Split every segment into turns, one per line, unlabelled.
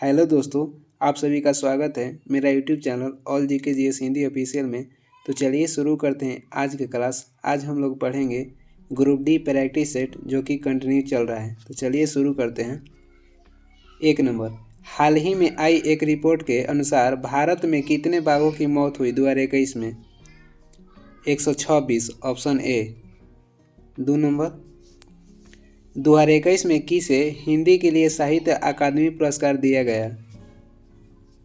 Hello दोस्तों, आप सभी का स्वागत है मेरा YouTube channel all GK GS Hindi official में। तो चलिए शुरू करते हैं आज की क्लास। आज हम लोग पढ़ेंगे ग्रुप डी प्रैक्टिस सेट जो कि कंटिन्यू चल रहा है। तो चलिए शुरू करते हैं। 1 नंबर, हाल ही में आई एक रिपोर्ट के अनुसार भारत में कितने बाघों की मौत हुई 2021 में? 126, ऑप्शन ए। 2 नंबर, 2021 में किसे हिंदी के लिए साहित्य अकादमी पुरस्कार दिया गया?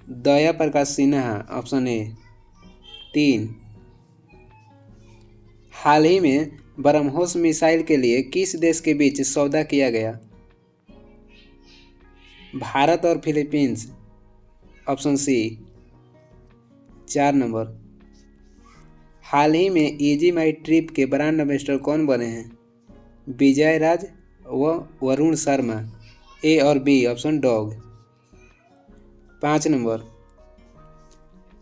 दया प्रकाश सिन्हा, ऑप्शन ए। 3, हाल ही में ब्रह्मोस मिसाइल के लिए किस देश के बीच सौदा किया गया? भारत और फिलीपींस, ऑप्शन सी। 4 नंबर, हाल ही में इजी माई ट्रिप के ब्रांड एम्बेसडर कौन बने हैं? विजय राज व वरुण शर्मा, ए और बी, ऑप्शन डॉग। 5 नंबर,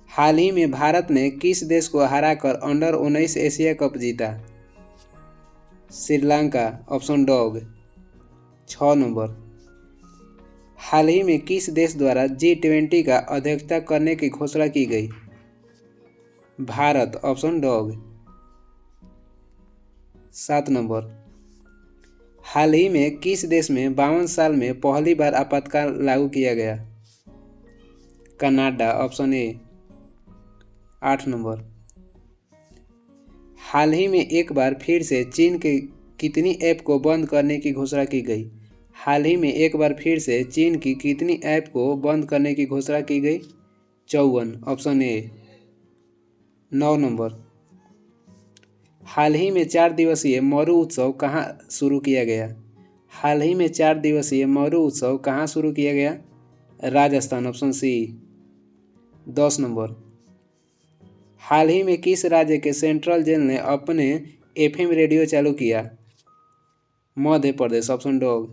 हाल ही में भारत ने किस देश को हराकर अंडर-19 एशिया कप जीता? Sri Lanka, option dog. 6 नंबर, हाल ही में किस देश द्वारा G20 का अध्यक्षता करने की घोषणा की गई? Bharat, option dog. 7 नंबर, हाल ही में किस देश में 52 साल में पहली बार आपातकाल लागू किया गया? Canada, option A. 8 नंबर, हाल ही में एक बार फिर से चीन के कितनी ऐप को बंद करने की घोषणा की गई? हाल ही में एक बार फिर से चीन की कितनी ऐप को बंद करने की घोषणा की गई? 54, ऑप्शन ए। 9 नंबर, हाल ही में 4 दिवसीय मरु उत्सव कहाँ शुरू किया गया? हाल ही में 4 दिवसीय मरु उत्सव कहाँ शुरू किया गया? Rajasthan, option C. 10 नंबर, हाल ही में किस राज्य के सेंट्रल जेल ने अपने एफएम रेडियो चालू किया? Madhya Pradesh, option dog.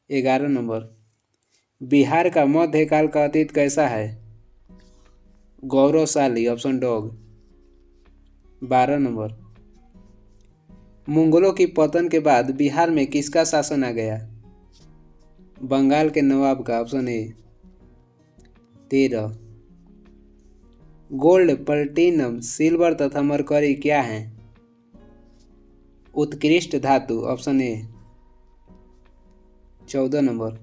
11 number, Bihar का मध्यकाल का अतीत कैसा है? गौरवशाली, ऑप्शन डॉग। 12 नंबर, मुगलों की पतन के बाद बिहार में किसका शासन आ गया? बंगाल के नवाब का, option A. 13, gold, platinum, silver तथा मरकरी क्या हैं? उत्कृष्ट धातु, ऑप्शन ए। 14 नंबर,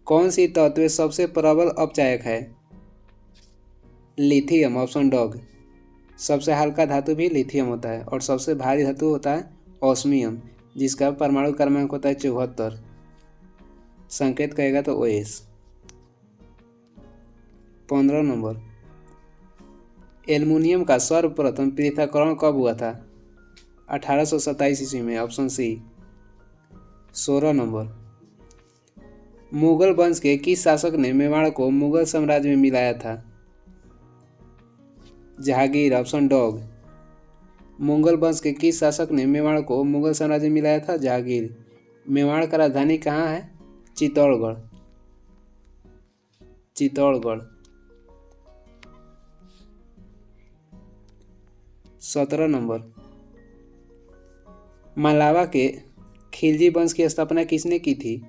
कौन सी तत्व सबसे प्रबल अपचायक है? Lithium, option dog. सबसे हल्का धातु भी लिथियम होता है और सबसे भारी धातु होता है ऑस्मियम, जिसका परमाणु क्रमांक होता है 74। संकेत कहेगा तो OS। 15 नंबर, एल्युमिनियम का सर्वप्रथम पृथक्करण कब हुआ था? 1827 ईस्वी में, ऑप्शन सी। 16 नंबर, मुगल वंश के किस शासक ने मेवाड़ को मुगल साम्राज्य में मिलाया था? Jahangir, option dog. मुगल वंश के किस शासक ने मेवाड़ को मुगल साम्राज्य में मिलाया था? जहांगीर। मेवाड़ का राजधानी कहाँ है? चित्तौड़गढ़। 17 नंबर, मालावा के खिलजी वंश की स्थापना किसने की थी?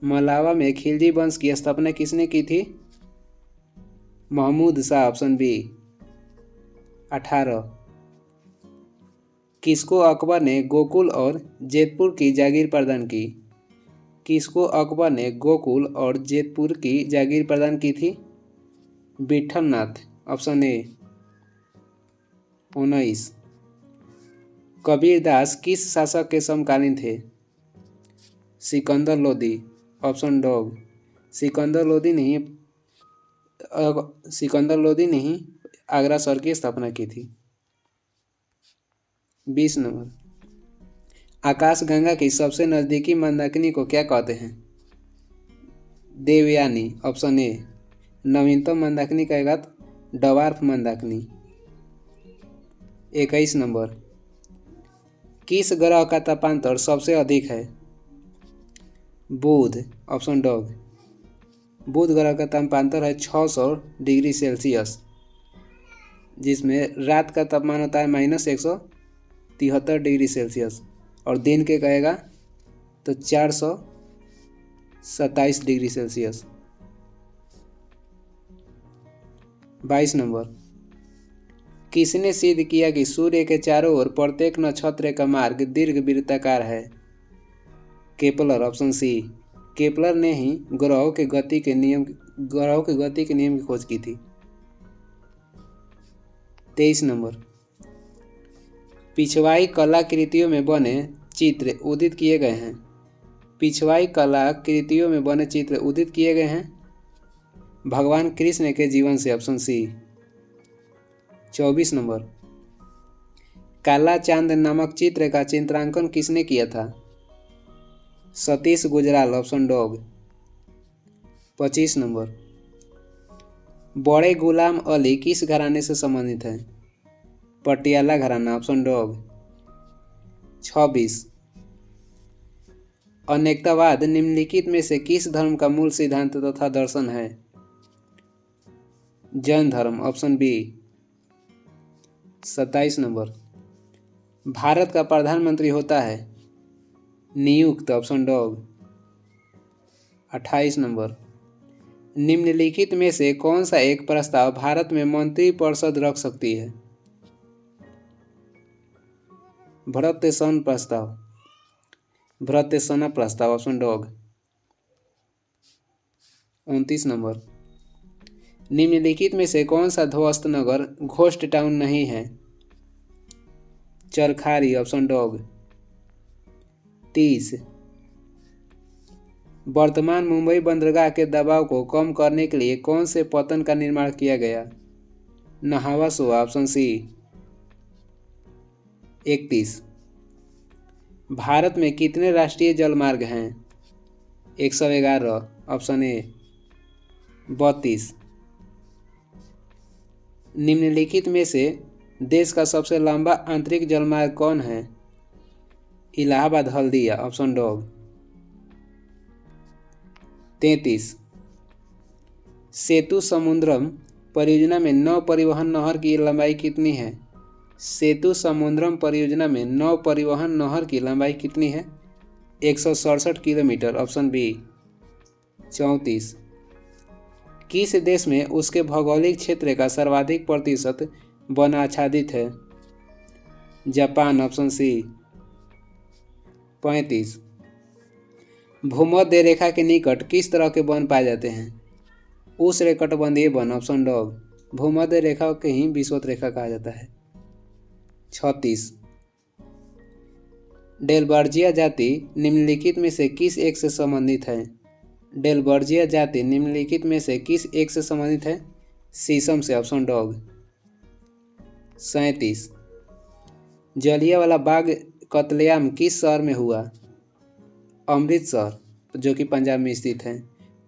मालावा में खिलजी वंश की स्थापना किसने की थी? Mahmood Shah, option B. 18, किसको अकबर ने गोकुल और जेतपुर की जागीर प्रदान की? किसको अकबर ने गोकुल और जेतपुर की जागीर प्रदान की थी? Vitthalnath, option A. 19, कबीरदास किस शासक के समकालीन थे? सिकंदर लोदी, ऑप्शन डॉग। सिकंदर लोदी ने ही आगरा शहर की स्थापना की थी। 20 नंबर, आकाशगंगा की सबसे नजदीकी मंदाकिनी को क्या कहते हैं? Devyani, option A. नवीनतम मंदाकिनी कहेगा तो डवार्फ मंदाकिनी। 21 नंबर, किस ग्रह का तापांतर सबसे अधिक है? बुध, ऑप्शन डॉग। बुध ग्रह का तापांतर है 600 डिग्री सेल्सियस, जिसमें रात का तापमान होता है -173 डिग्री सेल्सियस और दिन के कहेगा तो 400 27 डिग्री सेल्सियस। 22 नंबर, किसने सिद्ध किया कि सूर्य के चारों ओर प्रत्येक नक्षत्र का मार्ग दीर्घवृत्ताकार है? Kepler, option C. केपलर ने ही ग्रहों के गति के नियम की खोज की थी। 23 नंबर, पिछवाई कलाकृतियों में बने चित्र उदित किए गए हैं। पिछवाई कलाकृतियों में बने चित्र उदित किए गए हैं भगवान कृष्ण के जीवन से, ऑप्शन सी। 24 नंबर, काला चांद नामक चित्र का चित्रांकन किसने किया था? Satish Gujral, option dog. 25 number, बड़े गुलाम अली किस घराने से संबंधित है? पटियाला घराना, ऑप्शन डॉग। 26, अनेकतावाद निम्नलिखित में से किस धर्म का मूल सिद्धांत तथा दर्शन है? जैन धर्म, ऑप्शन बी। 27 नंबर, भारत का प्रधानमंत्री होता है? नियुक्त, ऑप्शन डॉग। 28 नंबर, निम्नलिखित में से कौन सा एक प्रस्ताव भारत में मंत्रिपरिषद रख सकती है? भ्रत्यसन प्रस्ताव, भ्रत्यसना प्रस्ताव, ऑप्शन डॉग। 29 नंबर, निम्नलिखित में से कौन सा ध्वस्त नगर घोस्ट टाउन नहीं है? Charkhari, option dog. 30, वर्तमान मुंबई बंदरगाह के दबाव को कम करने के लिए कौन से पतन का निर्माण किया गया? नहावा सोवा, ऑप्शन सी। 31, भारत में कितने राष्ट्रीय जलमार्ग हैं? 111, ऑप्शन ए। 32, निम्नलिखित में से देश का सबसे लंबा आंतरिक जलमार्ग कौन है? Allahabad Haldia, option dog. 33, सेतु समुद्रम परियोजना में नौ परिवहन नहर की लंबाई कितनी है? सेतु समुद्रम परियोजना में नौ परिवहन नहर की लंबाई कितनी है? 167 किलोमीटर, ऑप्शन बी। 34, किस देश में उसके भौगोलिक क्षेत्र का सर्वाधिक प्रतिशत वन आच्छादित है? Japan, option C. 35, भूमध्य रेखा के निकट किस तरह के वन पाए जाते हैं? उष्णकटिबंधीय वन, ऑप्शन डॉग। भूमध्य रेखा के ही विषुवत रेखा कहा जाता है। 36, डेलबर्जिया जाति निम्नलिखित में से किस एक से संबंधित है? डेलबर्जिया जाति निम्नलिखित में से किस एक से संबंधित है? शीशम से, ऑप्शन डॉग। 37, जलियांवाला बाग कत्लेआम किस शहर में हुआ? अमृतसर, जो कि पंजाब में स्थित है।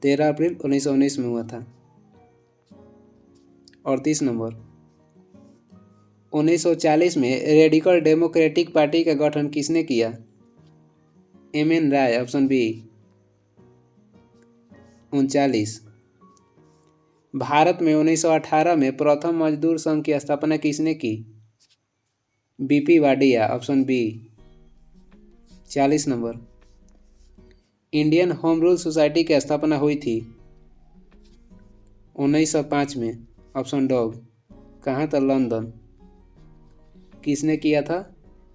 13 अप्रैल 1919 में हुआ था। 38 नंबर, 1940 में रेडिकल डेमोक्रेटिक पार्टी का गठन किसने किया? एम.एन. राय, ऑप्शन बी। 39, भारत में 1918 में प्रथम मजदूर संघ की स्थापना किसने की? BP Wadia, option B. 40 number, Indian home rule society की स्थापना हुई थी? 1905 में, ऑप्शन डॉग। कहाँ था? लंदन। किसने किया था?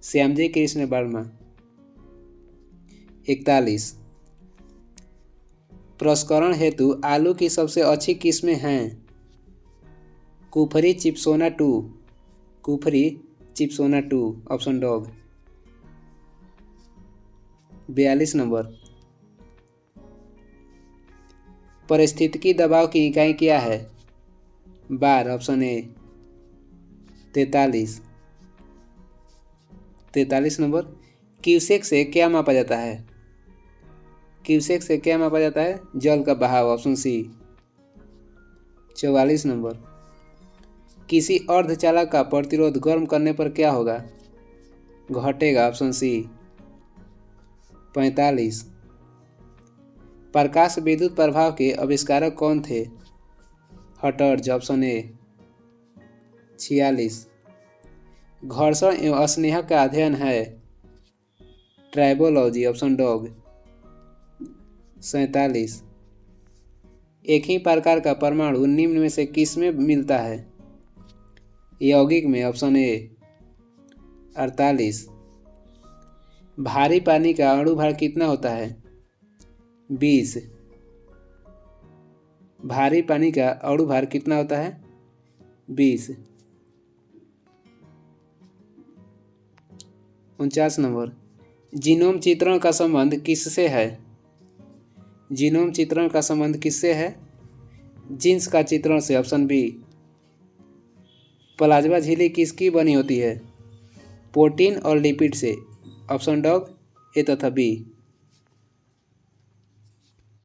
श्यामजी कृष्ण वर्मा। 41, प्रसंस्करण हेतु आलू की सबसे अच्छी किस्में हैं? Kufri Chipsona 2, Kufri Chipsona 2, option dog. 42 number, परिस्थितिकी दबाव की इकाई क्या है? बार, ऑप्शन ए। 43 नंबर, क्यूसेक से क्या मापा जाता है? क्यूसेक से क्या मापा जाता है? जल का बहाव, ऑप्शन सी। 44 नंबर, किसी अर्धचालक का प्रतिरोध गर्म करने पर क्या होगा? घटेगा, ऑप्शन सी। 45, प्रकाश विद्युत प्रभाव के आविष्कारक कौन थे? हटर्ज, ऑप्शन ए। 46, घर्षण एवं स्नेह का अध्ययन है? Tribology, option dog. 47। एक ही प्रकार का परमाणु निम्न में से किस में मिलता है? यौगिक में। Option A 48। भारी पानी का अणु भार कितना होता है? 20। भारी पानी का अणु भार कितना होता है? 20। 49 नंबर। जीनोम चित्रण का संबंध किससे है? जीनोम चित्रण का संबंध किससे है? जीन्स का चित्रण से। Option B. प्लाज्मा झिल्ली किसकी बनी होती है? प्रोटीन और लिपिड से। ऑप्शन डॉग ए तथा बी।